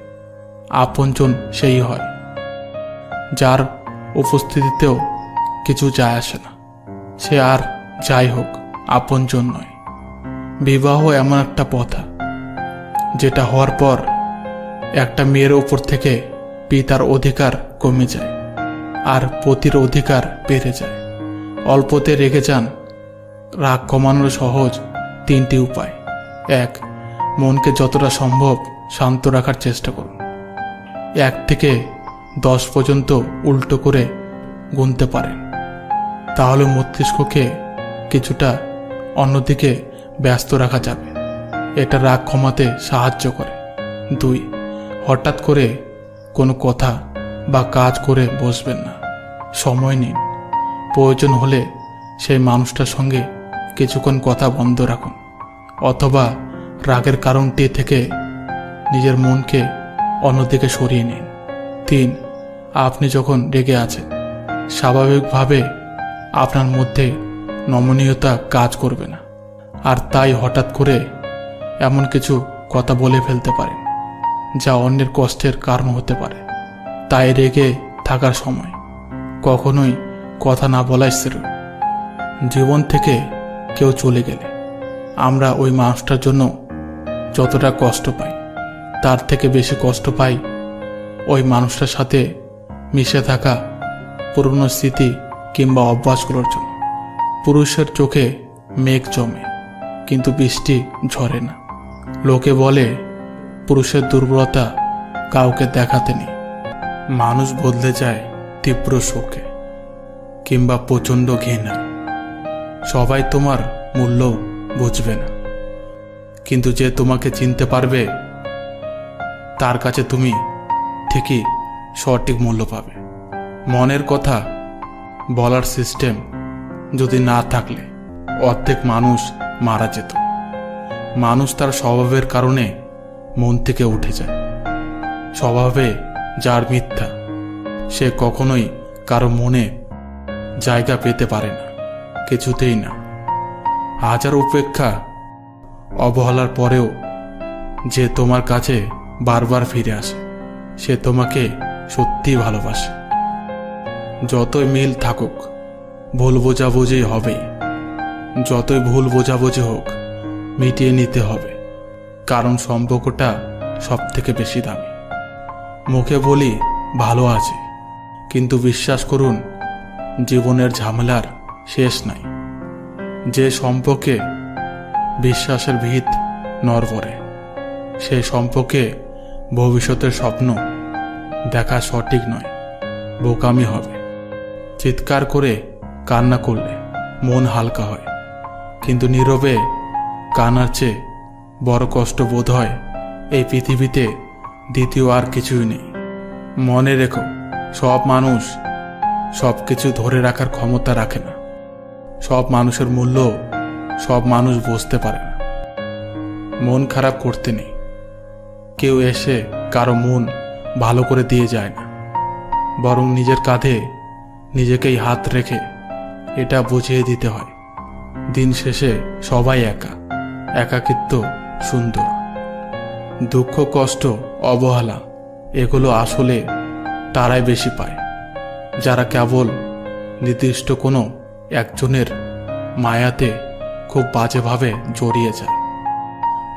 A: আপনজন সেই হয়, যার উপস্থিতিতেও কিছু যায় আসে না। সে আর যাই হোক আপনজন নয়। বিবাহ এমন একটা প্রথা যেটা হওয়ার পর একটা মেয়ের ওপর থেকে পিতার অধিকার কমে যায় আর পতির অধিকার বেড়ে যায়। অল্পতে রেগে যান। রাগ কমানোর সহজ 3টি উপায়। 1. মনকে যতটা সম্ভব শান্ত রাখার চেষ্টা করুন। 1 থেকে 10 পর্যন্ত উল্টো করে গুনতে পারেন, তাহলে মস্তিষ্ককে কিছুটা অন্যদিকে ব্যস্ত রাখা যাবে। এটা রাগ কমাতে সাহায্য করে। 2. হঠাৎ করে কোনো কথা বা কাজ করে বসবেন না। সময় নিন। প্রয়োজন হলে সেই মানুষটার সঙ্গে কিছুক্ষণ কথা বন্ধ রাখুন, অথবা রাগের কারণটি থেকে নিজের মনকে অন্যদিকে সরিয়ে নিন। 3. আপনি যখন রেগে আছেন, স্বাভাবিকভাবে আপনার মধ্যে নমনীয়তা কাজ করবে না, আর তাই হঠাৎ করে এমন কিছু কথা বলে ফেলতে পারেন যা অন্যের কষ্টের কারণ হতে পারে। তাই রেগে থাকার সময় কখনোই কথা না বলাই শ্রেয়। জীবন থেকে কেউ চলে গেলে আমরা ওই মানুষটার জন্য যতটা কষ্ট পাই, তার থেকে বেশি কষ্ট পাই ওই মানুষটার সাথে মিশে থাকা পুরনো স্মৃতি কিংবা অভ্যাসগুলোর জন্য। পুরুষের চোখে মেঘ জমে কিন্তু বৃষ্টি ঝরে না। লোকে বলে পুরুষের দুর্বলতা কাউকে দেখাতে নেই। মানুষ বদলে যায় তীব্র শোকে কিংবা প্রচণ্ড ঘৃণায়। সবাই তোমার মূল্য বুঝবে না, কিন্তু যে তোমাকে চিনতে পারবে তার কাছে তুমি ঠিকই সঠিক মূল্য পাবে। মনের কথা বলার সিস্টেম যদি না থাকলে অর্ধেক মানুষ মারা যেত। মানুষ তার স্বভাবের কারণে মন থেকে উঠে যায়। স্বভাবে যার মিথ্যা, সে কখনোই কারো মনে জায়গা পেতে পারে না, কিছুতেই না। হাজার উপেক্ষা অবহেলার পরেও যে তোমার কাছে বারবার ফিরে আসে, সে তোমাকে সত্যিই ভালোবাসে। যতই মিল থাকুক, ভুল বোঝাবুঝি হবেই। যতই ভুল বোঝাবুঝি হোক, মিটিয়ে নিতে হবে, কারণ সম্পর্কটা সব থেকে বেশি দামি। মুখে বলি ভালো আছে, কিন্তু বিশ্বাস করুন জীবনের ঝামেলার শেষ নাই। যে সম্পর্কে বিশ্বাসের ভিত নড়বড়ে, সেই সম্পর্কে ভবিষ্যতের স্বপ্ন দেখা সঠিক নয়, বোকামি হবে। চিৎকার করে কান্না করলে মন হালকা হয়, কিন্তু নীরবে কান্নার চেয়ে বড় কষ্ট বোধ হয় এই পৃথিবীতে দ্বিতীয় আর কিছুই নেই। মনে রেখো, সব মানুষ সব কিছু ধরে রাখার ক্ষমতা রাখে না। সব মানুষের মূল্য সব মানুষ বুঝতে পারে না। মন খারাপ করতে নেই। কেউ এসে কারো মন ভালো করে দিয়ে যায় না, বরং নিজের কাঁধে নিজেকেই হাত রেখে এটা বুঝিয়ে দিতে হয় দিন শেষে সবাই একা। একাকিত্ব সুন্দর। দুঃখ, কষ্ট, অবহেলা এগুলো আসলে তারাই বেশি পায় যারা কেবল নির্দিষ্ট কোনো একজনের মায়াতে খুব বাজেভাবে জড়িয়ে যায়।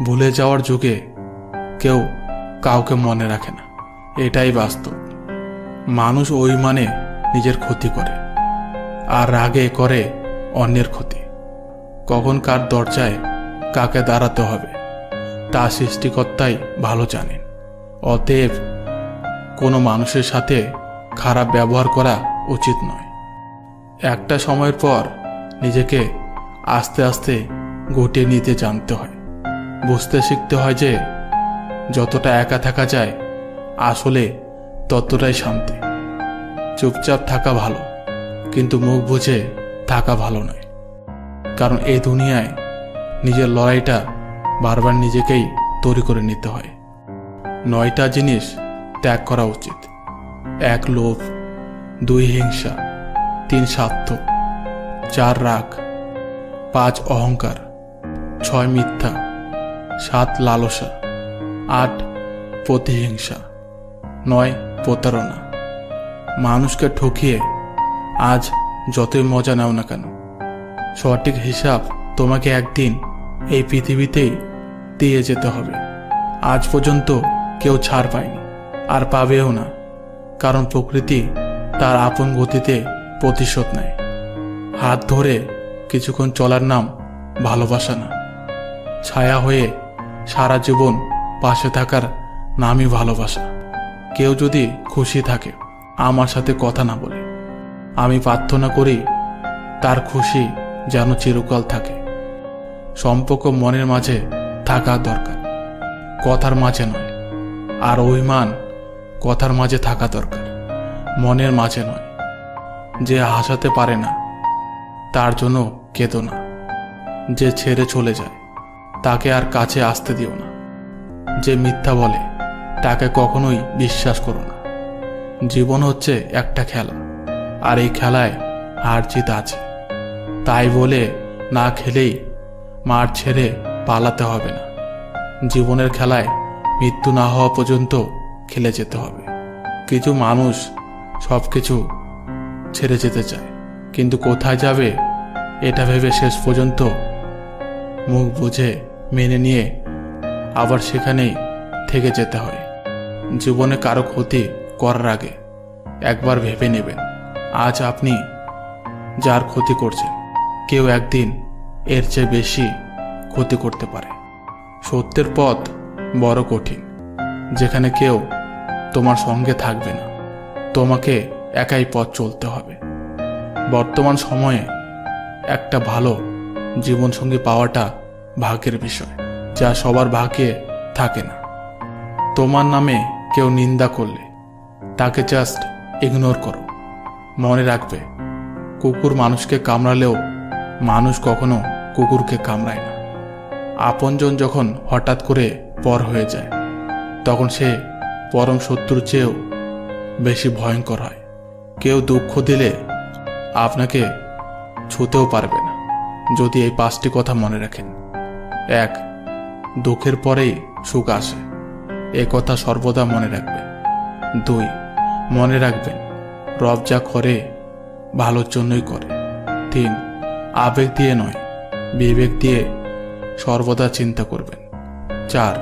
A: ভুলে যাওয়ার যুগে কেউ কাউকে মনে রাখে না, এটাই বাস্তব। মানুষ ওই মানে নিজের ক্ষতি করে, আর রাগে করে অন্যের ক্ষতি। কখন কার দরজায় কাকে দাঁড়াতে হবে তা সৃষ্টিকর্তাই ভালো জানেন। অতএব কোনো মানুষের সাথে খারাপ ব্যবহার করা উচিত নয়। একটা সময়ের পর নিজেকে আস্তে আস্তে গুটিয়ে নিতে জানতে হয়। বুঝতে শিখতে হয় যে যতটা একা থাকা যায় আসলে ততটাই শান্তি। চুপচাপ থাকা ভালো, কিন্তু মুখ বুজে থাকা ভালো নয়। কারণ এই দুনিয়ায় নিজের লড়াইটা বারবার নিজেকেই তৈরি করে নিতে হয়। 9টা জিনিস ত্যাগ করা উচিত। 1 লোভ, 2 হিংসা, 3 স্বার্থ, 4 রাগ, 5 অহংকার, 6 মিথ্যা, 7 লালসা, 8 প্রতিহিংসা, 9 প্রতারণা, মানুষকে ঠকিয়ে আজ যতই মজা নাও না কেন, সঠিক হিসাব তোমাকে একদিন এই পৃথিবীতেই দিয়ে যেতে হবে। আজ পর্যন্ত কেউ ছাড় পায়নি, আর পাবেও না, কারণ প্রকৃতি তার আপন গতিতে প্রতিশোধ নেয়। হাত ধরে কিছুক্ষণ চলার নাম ভালোবাসা না, ছায়া হয়ে সারা জীবন পাশে থাকার নামই ভালোবাসা। কেউ যদি খুশি থাকে আমার সাথে কথা না বলে, আমি প্রার্থনা করি তার খুশি যেন চিরকাল থাকে। সম্পর্ক মনের মাঝে থাকা দরকার, কথার মাঝে নয়। আর অভিমান কথার মাঝে থাকা দরকার, মনের মাঝে নয়। যে হাসাতে পারে না তার জন্য কেঁদো না। যে ছেড়ে চলে যায় তাকে আর কাছে আসতে দিও না। যে মিথ্যা বলে তাকে কখনোই বিশ্বাস করো না। জীবন হচ্ছে একটা খেলা, আর এই খেলায় হার জিত আছে। তাই বলে না খেলেই মাঠ ছেড়ে পালাতে হবে না। জীবনের খেলায় মৃত্যু না হওয়া পর্যন্ত খেলে যেতে হবে। কিছু মানুষ সব কিছু ছেড়ে যেতে চায়, কিন্তু কোথায় যাবে এটা ভেবে শেষ পর্যন্ত মুখ বুঝে মেনে নিয়ে আবার সেখানেই থেকে যেতে হয়। জীবনে কারো ক্ষতি করার আগে একবার ভেবে নেবেন, আজ আপনি যার ক্ষতি করছেন কেউ একদিন এর চেয়ে বেশি ক্ষতি করতে পারে। সত্যের পথ বড় কঠিন, যেখানে কেউ তোমার সঙ্গে থাকবে না, তোমাকে একাই পথ চলতে হবে। বর্তমান সময়ে একটা ভালো জীবনসঙ্গী পাওয়াটা ভাগ্যের বিষয়, যা সবার ভাগ্যে থাকে না। তোমার নামে কেউ নিন্দা করলে তাকে জাস্ট ইগনোর করো। মনে রাখবে, কুকুর মানুষকে কামড়ালেও মানুষ কখনো কুকুরকে কামড়ায় না। আপনজন যখন হঠাৎ করে পর হয়ে যায় তখন সে পরম শত্রুর চেয়েও বেশি ভয়ঙ্কর হয়। কেউ দুঃখ দিলে আপনাকে ছুঁতেও পারবে না, যদি এই 5টি কথা মনে রাখেন। 1. দুঃখের পরেই সুখ আসে, এ কথা সর্বদা মনে রাখবেন। 2. মনে রাখবেন, রব যা করে ভালোর জন্যই করে। 3. আবেগ দিয়ে নয়, বিবেক দিয়ে সর্বদা চিন্তা করবেন। 4.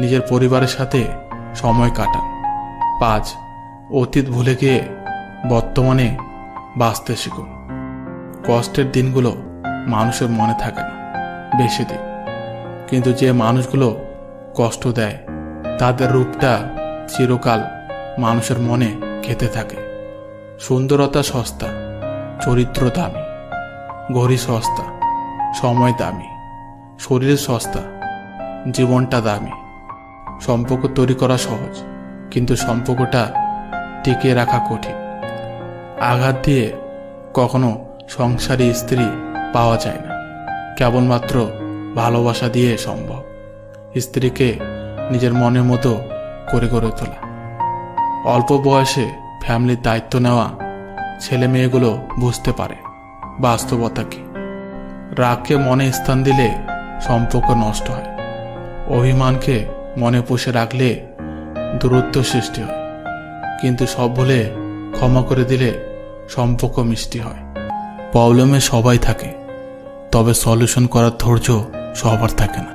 A: নিজের পরিবারের সাথে সময় কাটান। 5. অতীত ভুলে গিয়ে বর্তমানে বাঁচতে শিখুন। কষ্টের দিনগুলো মানুষের মনে থাকে না বেশি দিন, কিন্তু যে মানুষগুলো কষ্ট দেয় তাদের রূপটা চিরকাল মানুষের মনে খেতে থাকে। সুন্দরতা সস্তা, চরিত্র দামি, ঘড়ি সস্তা, সময় দামি, শরীর সস্তা, জীবনটা দামি। সম্পর্ক তৈরি করা সহজ, কিন্তু সম্পর্কটা টিকিয়ে রাখা কঠিন। আঘাত দিয়ে কখনো সংসারী স্ত্রী পাওয়া যায় না, কেবলমাত্র ভালোবাসা দিয়ে সম্ভব স্ত্রীকে নিজের মনের মতো করে গড়ে তোলা। অল্প বয়সে ফ্যামিলির দায়িত্ব নেওয়া ছেলে মেয়েগুলো বুঝতে পারে বাস্তবতা কি। রাগকে মনে স্থান দিলে সম্পর্ক নষ্ট হয়। অভিমানকে মনে পুষে রাখলে দূরত্ব সৃষ্টি হয়, কিন্তু সব ভুলে ক্ষমা করে দিলে সম্পর্ক মিষ্টি হয়। প্রবলেমে সবাই থাকে, তবে সলিউশন করার ধৈর্য সবার থাকে না।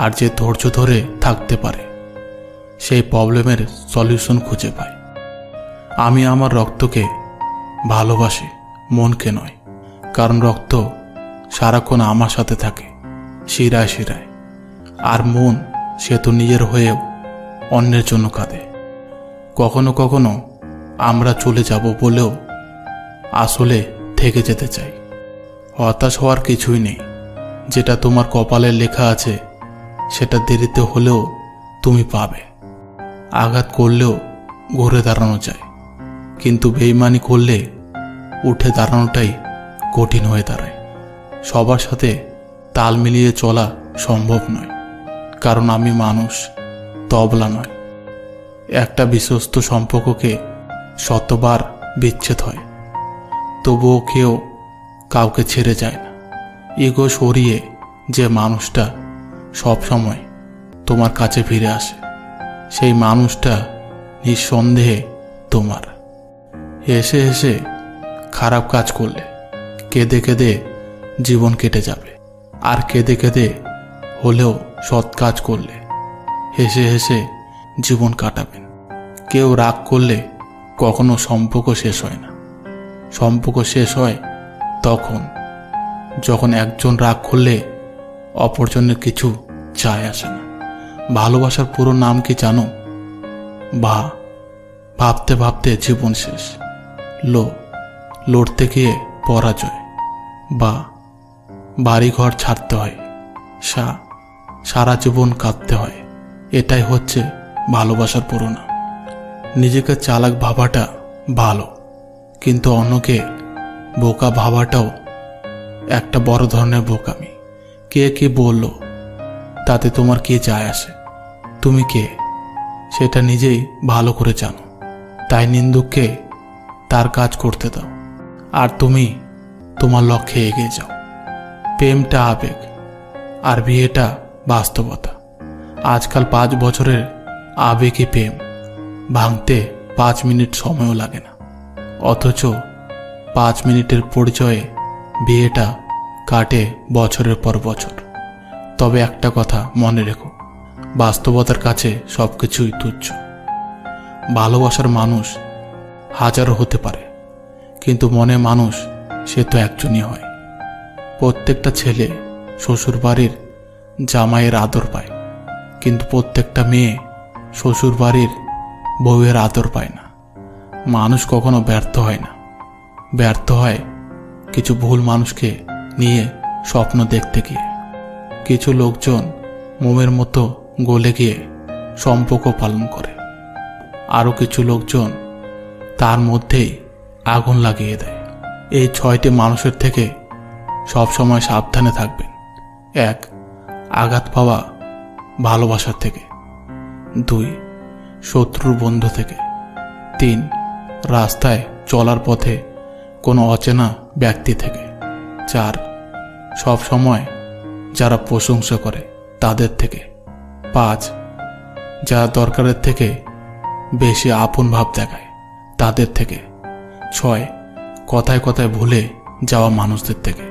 A: আর যে ধৈর্য ধরে থাকতে পারে সেই প্রবলেমের সলিউশন খুঁজে পায়। আমি আমার রক্তকে ভালোবাসি, মনকে নয়, কারণ রক্ত সারাক্ষণ আমার সাথে থাকে শিরায় শিরায়। আর মন সে তো নিজের হয়েও অন্যের জন্য কাঁদে। কখনো কখনো আমরা চলে যাব বলেও আসলে থেকে যেতে চাই। হতাশ হওয়ার কিছুই নেই, যেটা তোমার কপালে লেখা আছে সেটা দেরিতে হলেও তুমি পাবে। আঘাত করলেও ঘুরে দাঁড়ানো যায়, কিন্তু বেইমানি করলে উঠে দাঁড়ানোটাই কঠিন হয়ে দাঁড়ায়। সবার সাথে তাল মিলিয়ে চলা সম্ভব নয়, কারণ আমি মানুষ, তবলা নয়। একটা বিশ্বস্ত সম্পর্ককে শতবার বিচ্ছেদ হয়, তবুও কেউ কাউকে ছেড়ে যায় না। ইগো সরিয়ে যে মানুষটা সব সময় তোমার কাছে ফিরে আসে, সেই মানুষটা নিঃসন্দেহে তোমার। হেসে হেসে খারাপ কাজ করলে কেঁদে কেঁদে জীবন কেটে যাবে, আর কেঁদে কেঁদে হলেও সৎ কাজ করলে হেসে হেসে জীবন কাটাবেন। কেউ রাগ করলে কখনো সম্পর্ক শেষ হয় না। সম্পর্ক শেষ হয় তখন যখন একজন রাগ করলে অপরজনের কিছু যায় আসে না। ভালোবাসার পুরো নাম কি জানো? বা ভাবতে ভাবতে জীবন শেষ, লড়তে গিয়ে পরাজয়, বা বাড়িঘর ছাড়তে হয়, সারা জীবন কাঁদতে হয়। এটাই হচ্ছে ভালোবাসার পুরো নাম। নিজেকে চালাক ভাবাটা ভালো, কিন্তু অন্যকে বোকা ভাবাটাও একটা বড় ধরনের বোকামি। কে কি বলল তাতে তোমার কি যায় আসে? তুমি কে সেটা নিজেই ভালো করে জানো। তাই নিন্দুককে তার কাজ করতে দাও, আর তুমি তোমার লক্ষ্যে এগিয়ে যাও। প্রেমটা আবেগ, আর বিয়েটা বাস্তবতা। আজকাল 5 বছরের আবেগী প্রেম ভাঙতে 5 মিনিট সময়ও লাগে না, অথচ 5 মিনিটের পরিচয়ে বিয়েটা কাটে বছরের পর বছর। তবে একটা কথা মনে রেখো, বাস্তবতার কাছে সবকিছুই তুচ্ছ। ভালোবাসার মানুষ হাজারো হতে পারে, কিন্তু মনে মানুষ সে তো একজনই হয়। প্রত্যেকটা ছেলে শ্বশুর বাড়ির জামাইয়ের আদর পায়, কিন্তু প্রত্যেকটা মেয়ে শ্বশুর বাড়ির বউয়ের আদর পায় না। মানুষ কখনো ব্যর্থ হয় না, ব্যর্থ হয় কিছু ভুল মানুষকে নিয়ে স্বপ্ন দেখতে গিয়ে। কিছু লোকজন মোমের মতো গলে গিয়ে সম্পর্ক পালন করে, আরও কিছু লোকজন তার মধ্যেই আগুন লাগিয়ে দেয়। এই 6টি মানুষের থেকে সবসময় সাবধানে থাকবেন। 1. আঘাত পাওয়া ভালোবাসার থেকে। 2. শত্রুর বন্ধু থেকে। 3. রাস্তায় চলার পথে কোনো অচেনা ব্যক্তি থেকে। 4. সব সময় যারা প্রশংসা করে তাদের থেকে। 5. যারা দরকারের থেকে বেশি আপন ভাব দেখায় তাদের থেকে। 6. কথায় কথায় ভুলে যাওয়া মানুষদের থেকে।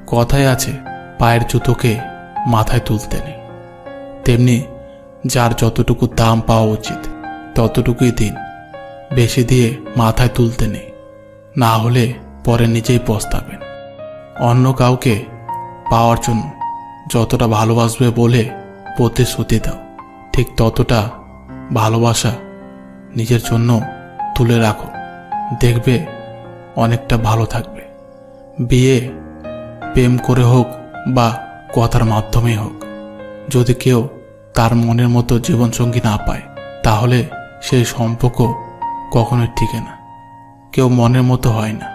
A: কথায় আছে, পায়ের জুতোকে মাথায় তুলতে নেই। তেমনি যার যতটুকু দাম পাওয়া উচিত ততটুকুই দিন, বেশি দিয়ে মাথায় তুলতে নেই, না হলে পরে নিজেই পস্তাবেন। অন্য কাউকে পাওয়ার জন্য যতটা ভালোবাসবে বলে প্রতিশ্রুতি দাও, ঠিক ততটা ভালোবাসা নিজের জন্য তুলে রাখো, দেখবে অনেকটা ভালো থাকবে। বিয়ে প্রেম করে হোক বা কথার মাধ্যমে হোক, যদি কেউ তার মনের মতো জীবনসঙ্গী না পায় তাহলে সেই সম্পর্ক কখনোই টিকে না। কেউ মনের মতো হয় না,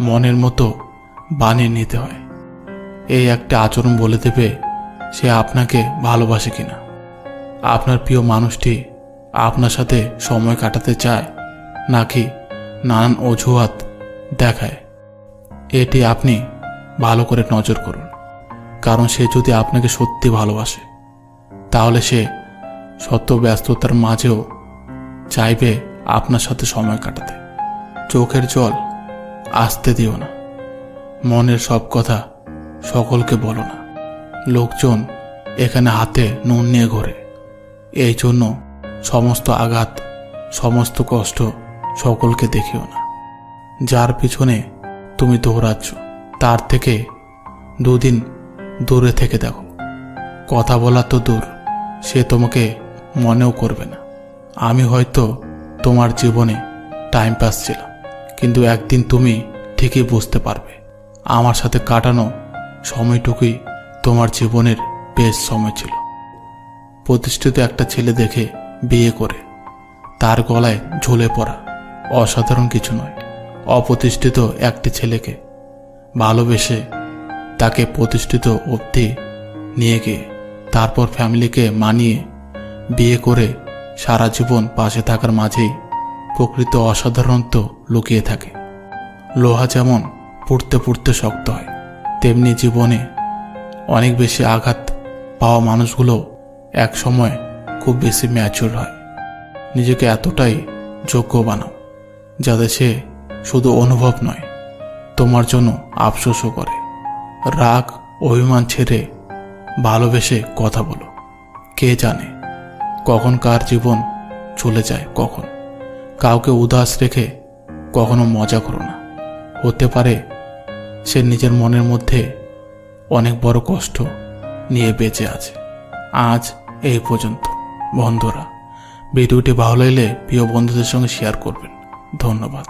A: মনের মতো বানিয়ে নিতে হয়। এই একটা আচরণ বলে দেবে সে আপনাকে ভালোবাসে কিনা। আপনার প্রিয় মানুষটি আপনার সাথে সময় কাটাতে চায় নাকি নানান অজুহাত দেখায়, এটি আপনি ভালো করে নজর করুন। কারণ সে যদি আপনাকে সত্যি ভালোবাসে তাহলে সে শত ব্যস্ততার মাঝেও চাইবে আপনার সাথে সময় কাটাতে। চোখের জল আসতে দিও না, মনের সব কথা সকলকে বলো না। লোকজন এখানে হাতে নুন নিয়ে ঘোরে, এই জন্য সমস্ত আঘাত সমস্ত কষ্ট সকলকে দেখিও না। যার পিছনে তুমি দৌড়াচ্ছ তার থেকে 2 দিন দূরে থেকে দেখো। কথা বলা তো দূর, সে তোমাকে মনেও করবে না। আমি হয়তো তোমার জীবনে টাইম পাস ছিলাম, কিন্তু একদিন তুমি ঠিকই বুঝতে পারবে আমার সাথে কাটানো সময়টুকুই তোমার জীবনের বেস্ট সময় ছিল। প্রতিষ্ঠিত একটা ছেলে দেখে বিয়ে করে তার গলায় ঝুলে পড়া অসাধারণ কিছু নয়। অপ্রতিষ্ঠিত একটি ছেলেকে ভালোবেসে তাকে প্রতিষ্ঠিত অবধি নিয়ে গিয়ে তারপর ফ্যামিলিকে মানিয়ে বিয়ে করে সারা জীবন পাশে থাকার মাঝেই প্রকৃত অসাধারণত্ব লুকিয়ে থাকে। লোহা যেমন পুড়তে পুড়তে শক্ত হয়, তেমনি জীবনে অনেক বেশি আঘাত পাওয়া মানুষগুলো এক সময় খুব বেশি ম্যাচিউর হয়। নিজেকে এতটাই যোগ্য বানাও যাতে সে শুধু অনুভব নয়, তোমার জন্য আফসোসও করে। রাগ অভিমান ছেড়ে ভালোবেসে কথা বলো। কে জানে কখন কার জীবন চলে যায়। কখন কাউকে উদাস রেখে কখনো মজা করো না। হতে পারে সে নিজের মনের মধ্যে অনেক বড় কষ্ট নিয়ে বেঁচে আছে। আজ এই পর্যন্ত। বন্ধুরা, ভিডিওটি ভালো লাগলে প্রিয় বন্ধুদের সঙ্গে শেয়ার করবেন। ধন্যবাদ।